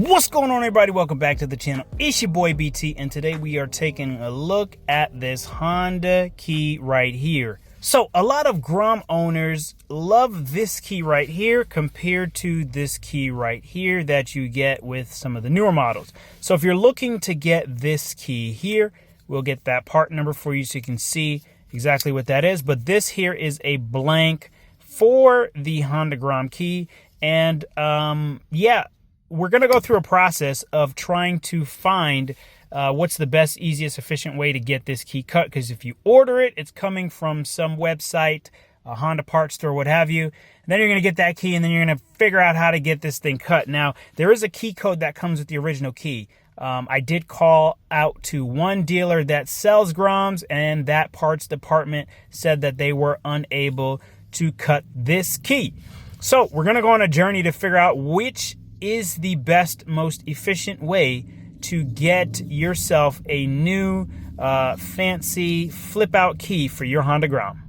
What's going on, everybody? Welcome back to the channel. It's your boy BT, and today we are taking a look at this Honda key right here. So a lot of GROM owners love this key right here compared to this key right here that you get with some of the newer models. So if you're looking to get this key here, we'll get that part number for you so you can see exactly what that is. But this here is a blank for the Honda GROM key, and yeah, we're going to go through a process of trying to find what's the best, easiest, efficient way to get this key cut. Because if you order it, it's coming from some website, a Honda parts store, what have you. And then you're going to get that key, and then you're going to figure out how to get this thing cut. Now, there is a key code that comes with the original key. I did call out to one dealer that sells GROMs, and that parts department said that they were unable to cut this key. So we're going to go on a journey to figure out which is the best, most efficient way to get yourself a new fancy flip out key for your Honda GROM.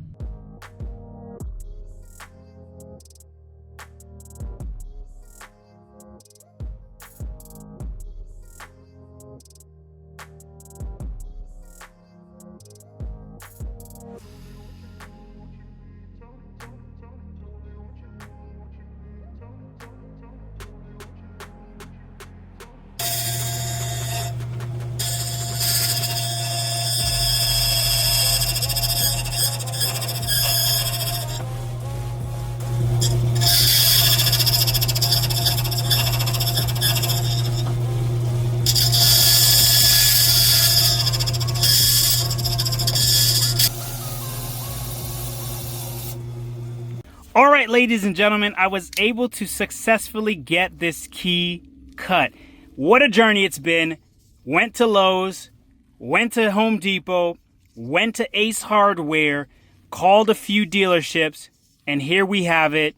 All right, ladies and gentlemen, I was able to successfully get this key cut. What a journey it's been. Went to Lowe's, went to Home Depot, went to Ace Hardware, called a few dealerships, and here we have it.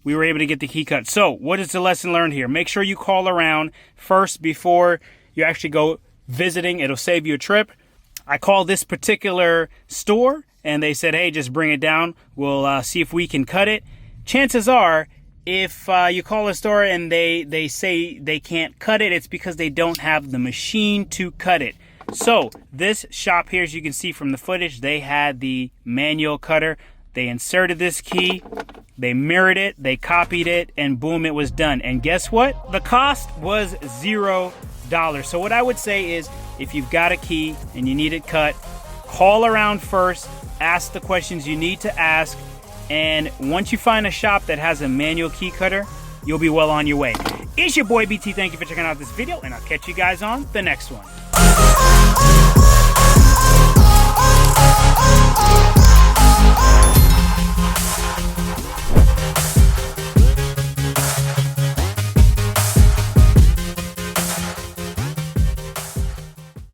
We were able to get the key cut. So what is the lesson learned here? Make sure you call around first before you actually go visiting. It'll save you a trip. I called this particular store, and they said, hey, just bring it down. We'll see if we can cut it. Chances are, if you call a store and they say they can't cut it, it's because they don't have the machine to cut it. So this shop here, as you can see from the footage, they had the manual cutter. They inserted this key, they mirrored it, they copied it, and boom, it was done. And guess what? The cost was $0. So what I would say is, if you've got a key and you need it cut, call around first, ask the questions you need to ask, and once you find a shop that has a manual key cutter, you'll be well on your way. It's your boy BT. Thank you for checking out this video, and I'll catch you guys on the next one.